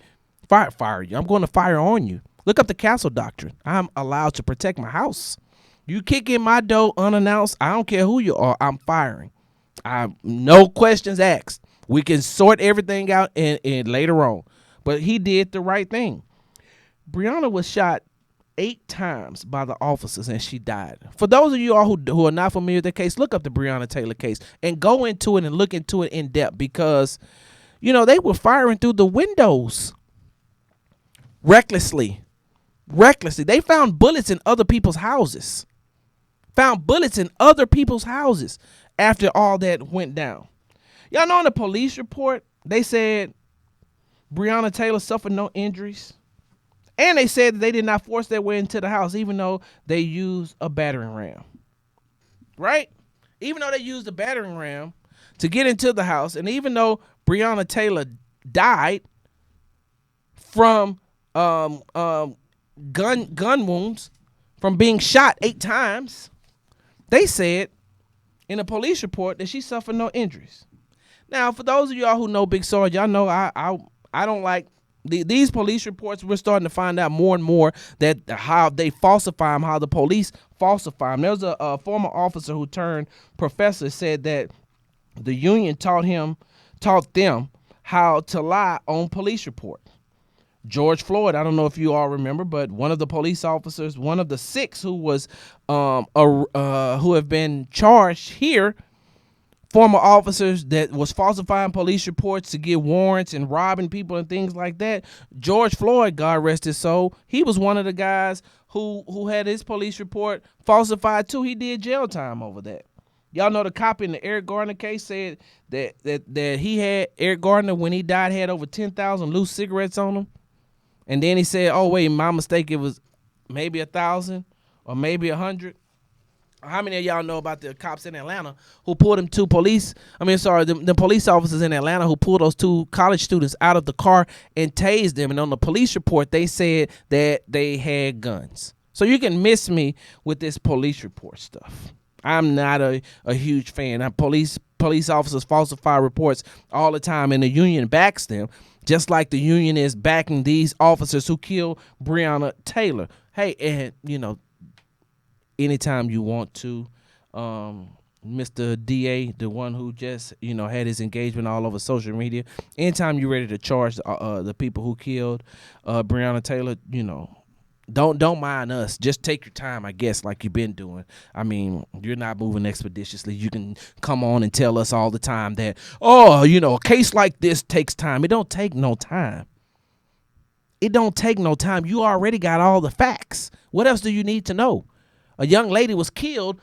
Fire you. I'm going to fire on you. Look up the castle doctrine. I'm allowed to protect my house. You kick in my door unannounced, I don't care who you are, I'm firing. No questions asked. We can sort everything out and later on. But he did the right thing. Breonna was shot 8 times by the officers, and she died. For those of you all who are not familiar with the case, look up the Breonna Taylor case and go into it and look into it in depth, because, they were firing through the windows. Recklessly. They found bullets in other people's houses. After all that went down. Y'all know in the police report, they said Breonna Taylor suffered no injuries. And they said that they did not force their way into the house, even though they used a battering ram. Right? Even though they used a battering ram to get into the house, and even though Breonna Taylor died from gun wounds, from being shot 8 times, they said in a police report that she suffered no injuries. Now, for those of y'all who know Big Sarge, y'all know I don't like these police reports. We're starting to find out more and more that how they falsify them, how the police falsify them. There was a former officer who turned professor, said that the union taught them how to lie on police reports. George Floyd, I don't know if you all remember, but one of the police officers, one of the 6 who was who have been charged here, former officers that was falsifying police reports to get warrants and robbing people and things like that. George Floyd, God rest his soul, he was one of the guys who had his police report falsified too. He did jail time over that. Y'all know the cop in the Eric Garner case said that he had, Eric Garner, when he died, had over 10,000 loose cigarettes on him. And then he said, "Oh wait, my mistake. It was maybe 1,000 or maybe 100. How many of y'all know about the cops in Atlanta who pulled them two police? The police officers in Atlanta who pulled those two college students out of the car and tased them. And on the police report, they said that they had guns. So you can miss me with this police report stuff. I'm not a huge fan. Police officers falsify reports all the time, and the union backs them, just like the union is backing these officers who killed Breonna Taylor. Hey, and anytime you want to, Mr. DA, the one who just, had his engagement all over social media, anytime you're ready to charge the people who killed Breonna Taylor, don't mind us. Just take your time, I guess, like you've been doing. I mean, you're not moving expeditiously. You can come on and tell us all the time that, a case like this takes time. It don't take no time. It don't take no time. You already got all the facts. What else do you need to know? A young lady was killed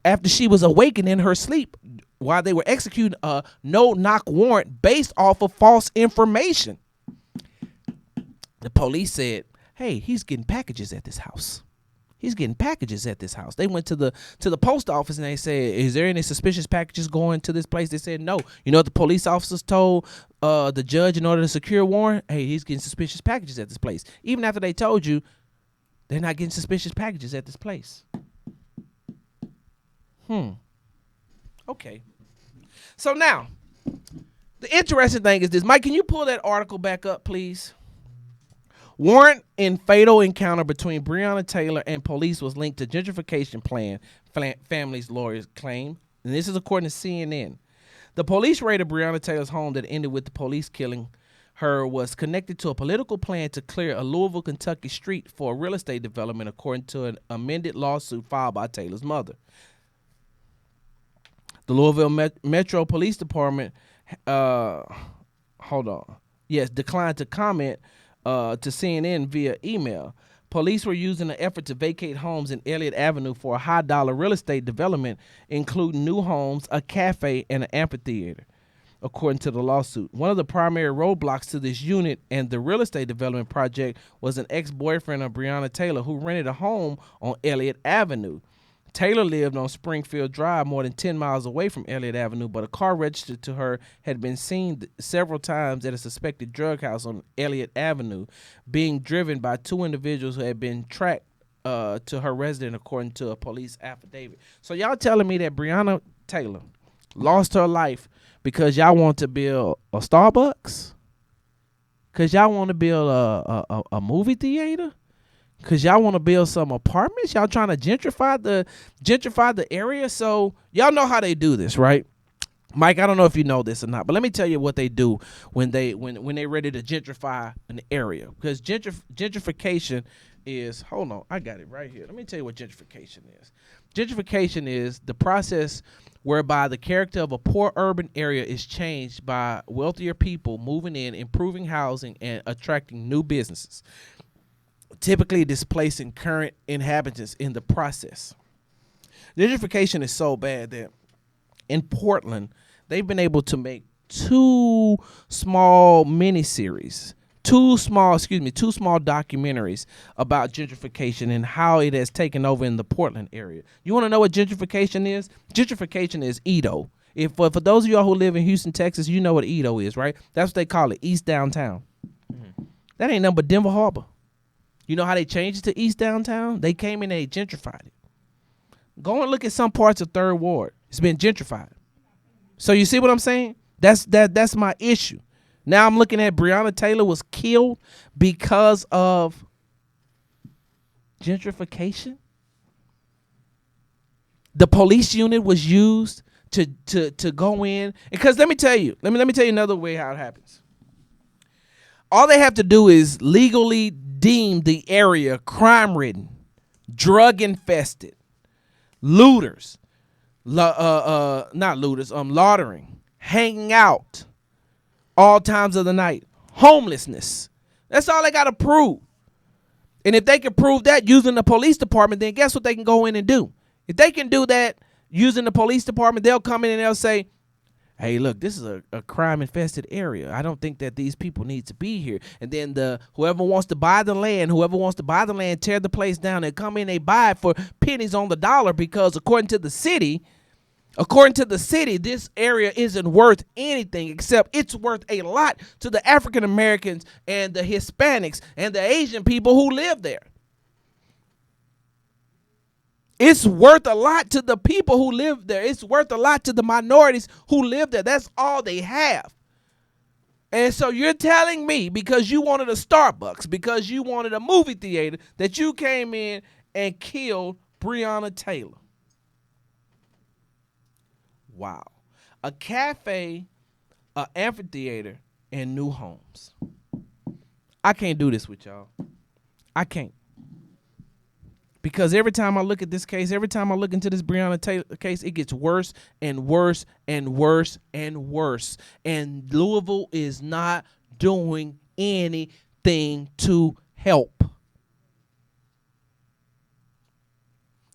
after she was awakened in her sleep while they were executing a no-knock warrant based off of false information. The police said, hey, he's getting packages at this house. He's getting packages at this house. They went to the post office and they said, is there any suspicious packages going to this place? They said no. You know what the police officers told the judge in order to secure a warrant? Hey, he's getting suspicious packages at this place. Even after they told you they're not getting suspicious packages at this place. Okay. So now, the interesting thing is this. Mike, can you pull that article back up, please? Warrant in fatal encounter between Breonna Taylor and police was linked to gentrification plan, family's lawyers claim. And this is according to CNN. The police raid of Breonna Taylor's home that ended with the police killing her was connected to a political plan to clear a Louisville, Kentucky street for a real estate development, according to an amended lawsuit filed by Taylor's mother. The Louisville Metro Police Department, declined to comment to CNN via email. Police were using an effort to vacate homes in Elliott Avenue for a high-dollar real estate development, including new homes, a cafe, and an amphitheater, according to the lawsuit. One of the primary roadblocks to this unit and the real estate development project was an ex-boyfriend of Breonna Taylor who rented a home on Elliott Avenue. Taylor lived on Springfield Drive, more than 10 miles away from Elliott Avenue, but a car registered to her had been seen several times at a suspected drug house on Elliott Avenue, being driven by two individuals who had been tracked to her residence, according to a police affidavit. So y'all telling me that Breonna Taylor lost her life because y'all want to build a Starbucks? Because y'all want to build a movie theater? Because y'all want to build some apartments? Y'all trying to gentrify the area? So y'all know how they do this, right? Mike, I don't know if you know this or not, but let me tell you what they do when they ready to gentrify an area. Because gentrification is, hold on, I got it right here. Let me tell you what gentrification is. Gentrification is the process whereby the character of a poor urban area is changed by wealthier people moving in, improving housing, and attracting new businesses, typically displacing current inhabitants in the process. Gentrification is so bad that in Portland, they've been able to make two small documentaries about gentrification and how it has taken over in the Portland area. You want to know what gentrification is? Gentrification is Edo. For those of y'all who live in Houston, Texas, you know what Edo is, right? That's what they call it, East Downtown. Mm-hmm. That ain't nothing but Denver Harbor. You know how they changed it to East Downtown? They came in and they gentrified it. Go and look at some parts of Third Ward. It's been gentrified. So you see what I'm saying? That's my issue. Now I'm looking at Breonna Taylor was killed because of gentrification. The police unit was used to go in. Because let me tell you another way how it happens. All they have to do is legally deem the area crime-ridden, drug-infested, looters, loitering, hanging out, all times of the night, homelessness. That's all they got to prove. And if they can prove that using the police department, then guess what they can go in and do? If they can do that using the police department, they'll come in and they'll say, hey, look, this is a crime-infested area. I don't think that these people need to be here. And then whoever wants to buy the land, tear the place down and come in, they buy it for pennies on the dollar because according to the city, this area isn't worth anything except it's worth a lot to the African Americans and the Hispanics and the Asian people who live there. It's worth a lot to the people who live there. It's worth a lot to the minorities who live there. That's all they have. And so you're telling me because you wanted a Starbucks, because you wanted a movie theater, that you came in and killed Breonna Taylor. Wow. A cafe, an amphitheater, and new homes. I can't do this with y'all. I can't. Because every time I look at this case, every time I look into this Breonna Taylor case, it gets worse and worse and worse and worse. And Louisville is not doing anything to help.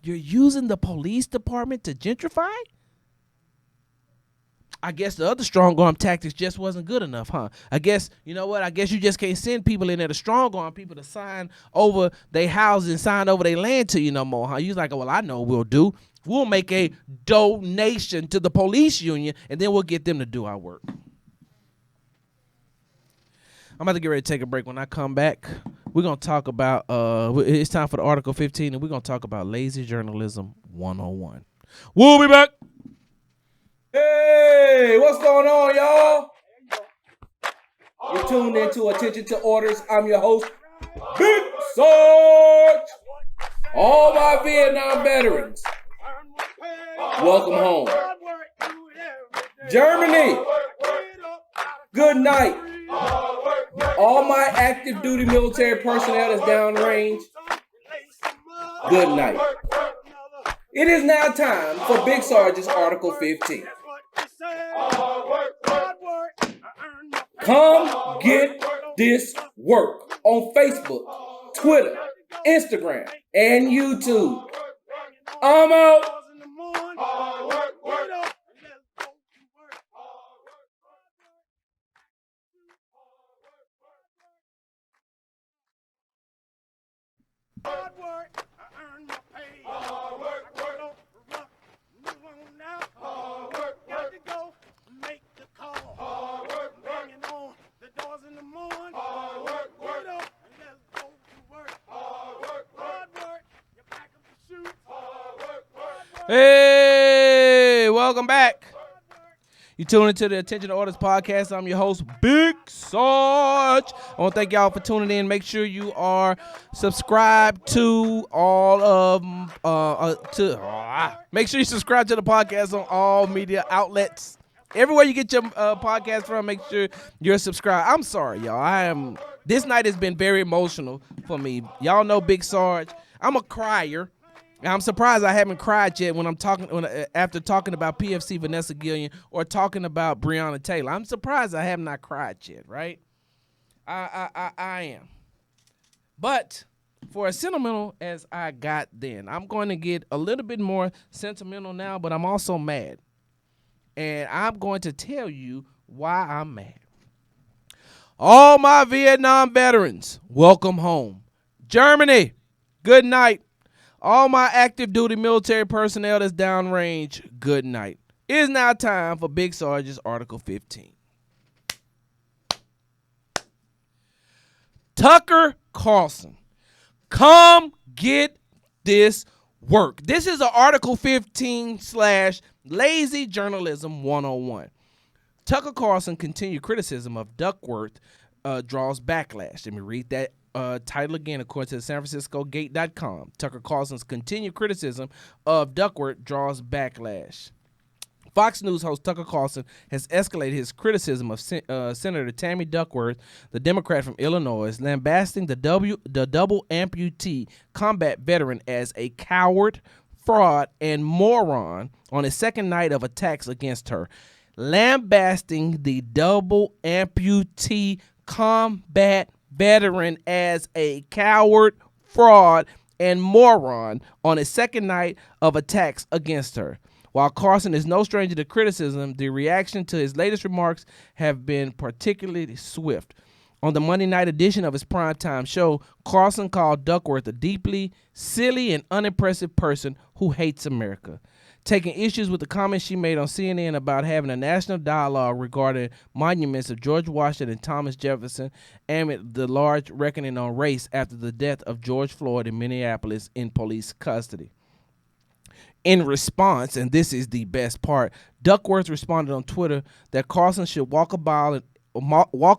You're using the police department to gentrify? I guess the other strong arm tactics just wasn't good enough, huh? I guess, you know what? I guess you just can't send people in there, the strong arm people, to sign over their houses and sign over their land to you no more, huh? You're like, well, I know what we'll do. We'll make a donation to the police union, and then we'll get them to do our work. I'm about to get ready to take a break. When I come back, we're going to talk about, it's time for the Article 15, and we're going to talk about lazy journalism 101. We'll be back. Hey, what's going on, y'all? You're tuned into Attention to Orders. I'm your host, Big Sarge. All my Vietnam veterans, welcome home. Germany, good night. All my active duty military personnel that's downrange, good night. It is now time for Big Sarge's Article 15. Come get this work on Facebook, Twitter, Instagram, and YouTube. I'm out. Hard work, I earn my pay. Hard work, move on now. Hard work, got to go, make the call. Hard work, banging on the doors in the morning. Hard work, get up and let's go to work. Hard work, you pack up the shoes. Hard work. Hey, welcome back. You tune into the Attention to Orders podcast. I'm your host, Big Sarge. I want to thank y'all for tuning in. Make sure you are subscribed to all of make sure you subscribe to the podcast on all media outlets. Everywhere you get your podcast from, make sure you're subscribed. I'm sorry, y'all. This night has been very emotional for me. Y'all know Big Sarge. I'm a crier. I'm surprised I haven't cried yet after talking about PFC Vanessa Guillen or talking about Breonna Taylor. I'm surprised I have not cried yet, right? I am. But for as sentimental as I got then, I'm going to get a little bit more sentimental now, but I'm also mad. And I'm going to tell you why I'm mad. All my Vietnam veterans, welcome home. Germany, good night. All my active duty military personnel that's downrange, good night. It is now time for Big Sarge's Article 15. Tucker Carlson, come get this work. This is an Article 15 / lazy journalism 101. Tucker Carlson continued criticism of Duckworth draws backlash. Let me read that title again, according to the San Francisco Gate.com. Tucker Carlson's continued criticism of Duckworth draws backlash. Fox News host Tucker Carlson has escalated his criticism of Senator Tammy Duckworth, the Democrat from Illinois, lambasting the double amputee combat veteran as a coward, fraud, and moron on his second night of attacks against her. Lambasting the double amputee combat veteran as a coward, fraud, and moron on his second night of attacks against her. While Carlson is no stranger to criticism, the reaction to his latest remarks have been particularly swift. On the Monday night edition of his primetime show, Carlson called Duckworth a deeply silly and unimpressive person who hates America, taking issues with the comments she made on CNN about having a national dialogue regarding monuments of George Washington and Thomas Jefferson amid the large reckoning on race after the death of George Floyd in Minneapolis in police custody. In response, and this is the best part, Duckworth responded on Twitter that Carlson should walk a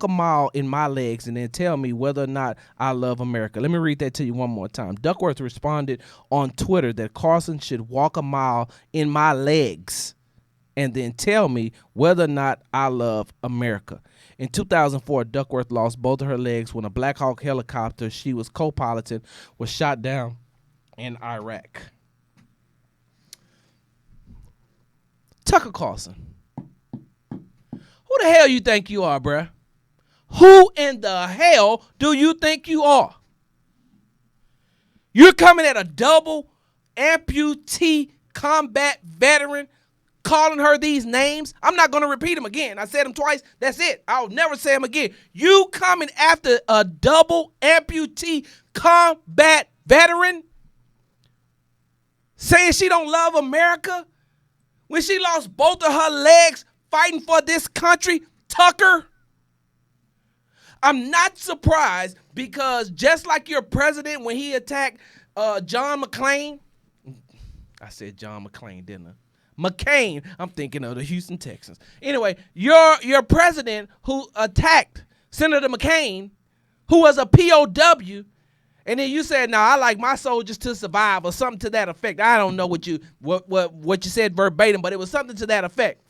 mile in my legs and then tell me whether or not I love America. Let me read that to you one more time. Duckworth responded on Twitter that Carlson should walk a mile in my legs and then tell me whether or not I love America. In 2004, Duckworth lost both of her legs when a Black Hawk helicopter she was co-piloting was shot down in Iraq. Tucker Carlson. Who the hell you think you are, bruh? Who in the hell do you think you are? You're coming at a double amputee combat veteran, calling her these names. I'm not going to repeat them again. I said them twice. That's it. I'll never say them again. You coming after a double amputee combat veteran, saying she don't love America when she lost both of her legs fighting for this country, Tucker? I'm not surprised because just like your president when he attacked John McCain, I said John McCain, didn't I? McCain, I'm thinking of the Houston Texans. Anyway, your president who attacked Senator McCain, who was a POW, and then you said, "Nah, I like my soldiers to survive," or something to that effect. I don't know what you said verbatim, but it was something to that effect.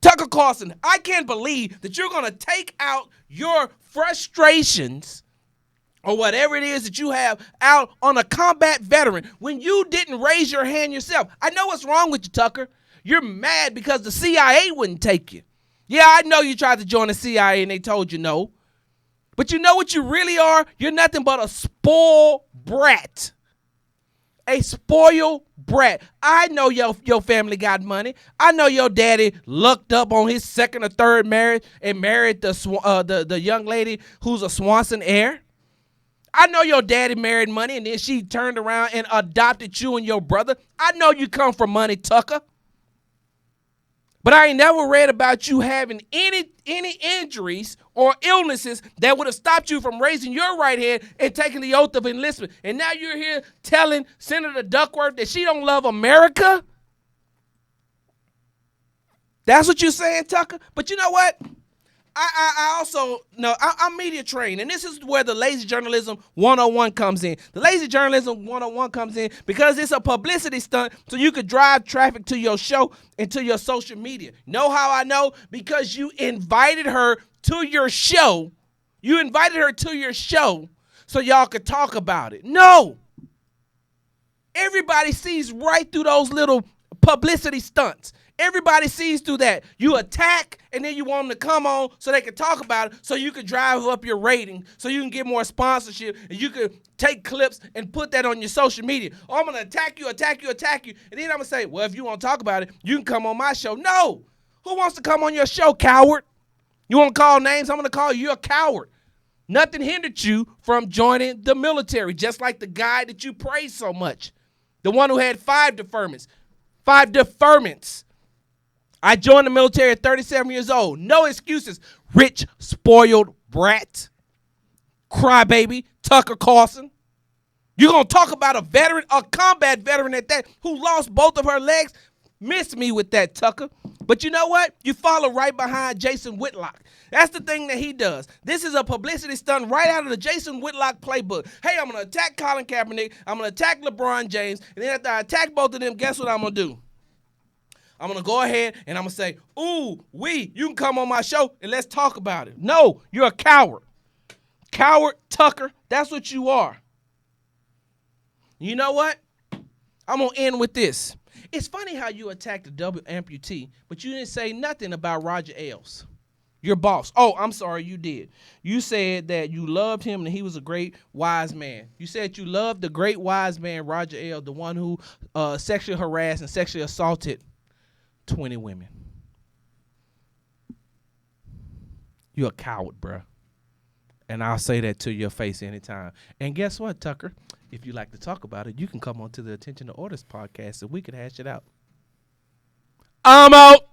Tucker Carlson, I can't believe that you're going to take out your frustrations or whatever it is that you have out on a combat veteran when you didn't raise your hand yourself. I know what's wrong with you, Tucker. You're mad because the CIA wouldn't take you. Yeah, I know you tried to join the CIA and they told you no. But you know what you really are? You're nothing but a spoiled brat. A spoiled brat. I know your family got money. I know your daddy looked up on his second or third marriage and married the young lady who's a Swanson heir. I know your daddy married money and then she turned around and adopted you and your brother. I know you come from money, Tucker. But I ain't never read about you having any injuries or illnesses that would have stopped you from raising your right hand and taking the oath of enlistment. And now you're here telling Senator Duckworth that she don't love America? That's what you're saying, Tucker? But you know what? I also know I'm media trained, and this is where the lazy journalism 101 comes in. The lazy journalism 101 comes in because it's a publicity stunt so you could drive traffic to your show and to your social media. Know how I know? Because you invited her to your show. You invited her to your show so y'all could talk about it. No. Everybody sees right through those little publicity stunts. Everybody sees through that. You attack, and then you want them to come on so they can talk about it, so you can drive up your rating, so you can get more sponsorship, and you can take clips and put that on your social media. Oh, I'm going to attack you, and then I'm going to say, well, if you want to talk about it, you can come on my show. No. Who wants to come on your show, coward? You want to call names? I'm going to call you a coward. Nothing hindered you from joining the military, just like the guy that you praise so much, the one who had 5 deferments. 5 deferments. I joined the military at 37 years old. No excuses. Rich, spoiled brat. Crybaby. Tucker Carlson. You're going to talk about a veteran, a combat veteran at that, who lost both of her legs? Miss me with that, Tucker. But you know what? You follow right behind Jason Whitlock. That's the thing that he does. This is a publicity stunt right out of the Jason Whitlock playbook. Hey, I'm going to attack Colin Kaepernick. I'm going to attack LeBron James. And then after I attack both of them, guess what I'm going to do? I'm going to go ahead and I'm going to say, you can come on my show and let's talk about it. No, you're a coward. Coward, Tucker, that's what you are. You know what? I'm going to end with this. It's funny how you attacked the double amputee, but you didn't say nothing about Roger Ailes, your boss. Oh, I'm sorry, you did. You said that you loved him and he was a great, wise man. You said you loved the great, wise man, Roger Ailes, the one who sexually harassed and sexually assaulted 20 women. You're a coward, bruh. And I'll say that to your face anytime. And guess what, Tucker? If you like to talk about it, you can come on to the Attention to Orders podcast and we can hash it out. I'm out.